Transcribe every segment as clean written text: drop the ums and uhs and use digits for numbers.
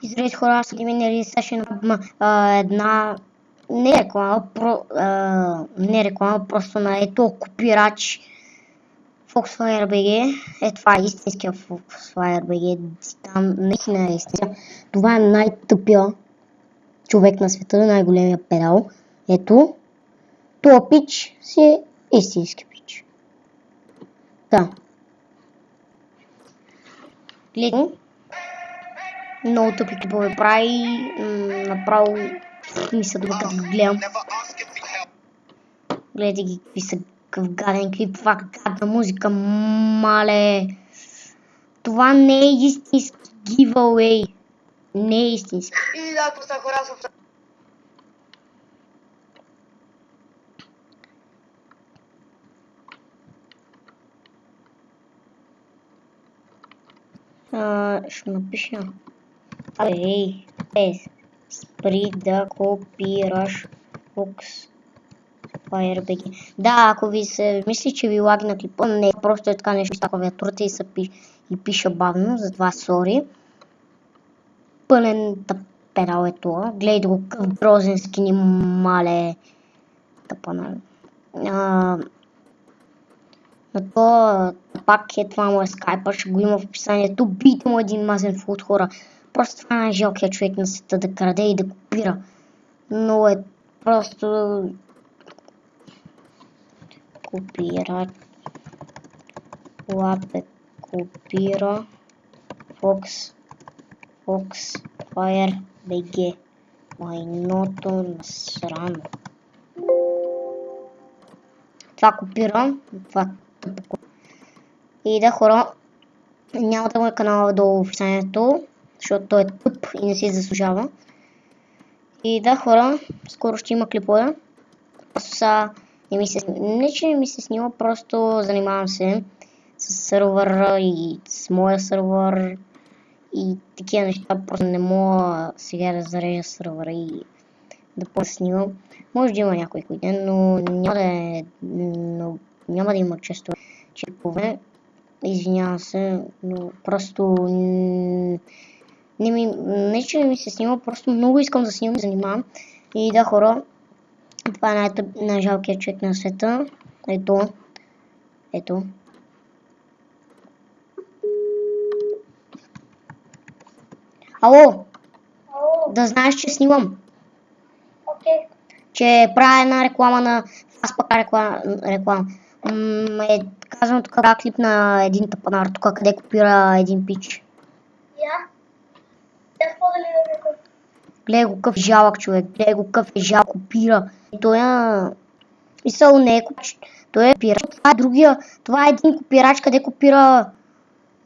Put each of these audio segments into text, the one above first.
Здравейте хора, аз съм минали сесsion една не реклама, просто на ето копирач Foxfire BG. Това е истинския Foxfire BG. Там наистина е истинския. Това е най-тъпия човек на света, най-големия педал. Ето, този пич си е истински пич. Да. Гледам. Много тъпи клипове прави, направо ми се добре като гледам. Гледайте ги какви са какъв гаден клип, това гадна музика, мале. Това не е истински giveaway. Не е истински. И да, това са хора с... Ще напиша. Ей, спри да копираш Foxfire BG. Да, ако ви се мисли, че ви лаги на клипа, не, просто е така нещо с клавиатурата и пиша бавно, затова сори. Пълен педал е това. Гледай го къв грозен скини, мале. Тъпана. На това пак е това му е скайпа, ще го има в описанието. Бийте му един мазен фут, хора. Просто това е най-жалкият човек на света да краде и да копира. Но е просто... Копира. Лапе копира. Foxfire BG. Майното насрано. Това копирам. Това тъпо. И да, хора, няма да му е канала долу в описанието, защото той е тъп и не си заслужава. И да, хора, скоро ще има клипове. Просто са... Не, че не ми се снима, просто занимавам се с сървъра и с моя сървър и такива неща. Просто не мога сега да зарежа сървъра и да по-снимам. Може да има някой ден, но няма да има често клипове. Извинявам се, но просто не че ми се снима, просто много искам да снимам, занимавам. И да, хора, това е най-жалкият човек на света. Ето. Ало! Да знаеш, че снимам. Окей. Че правя една реклама на... Аз пък реклама. Казвам тук клип на един тъпанар, тук къде копира един пич. Гледай го къв жалък човек, гледай го къв е жалък, копира. Той мисъл не е копирач, той е копирач. Това е другия, това е един копирач, къде копира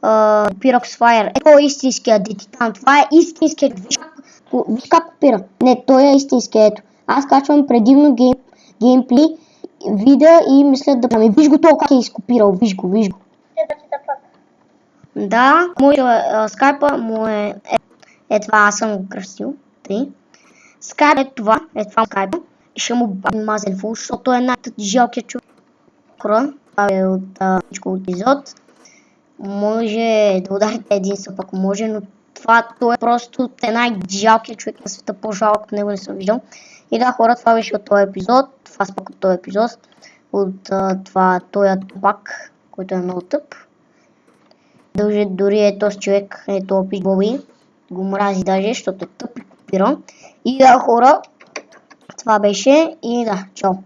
Foxfire. Ето е истинският детитан, това е истинският, виж как копира. Не, той е истинският, ето. Аз качвам предимно геймплей, видео и мисля да правим. Виж го това как е изкопирал, виж го. Да, моят скайпа му е това, аз съм го кръстил. Скайп е това скайпа. И ще му мазен фул, защото е най-жалкият човек. Това е от епизод. Може да ударите един съп, ако може, но той е просто най-жалкият човек на света, по-жалък от него не съм виждал. И да, хора, това беше от този епизод. Това спак от този епизод. От този тъпак, който е много тъп. Дори е този човек, е този пич Боби. Го мрази даже, защото е тъп и копира. И да, хора, това беше и да, чао.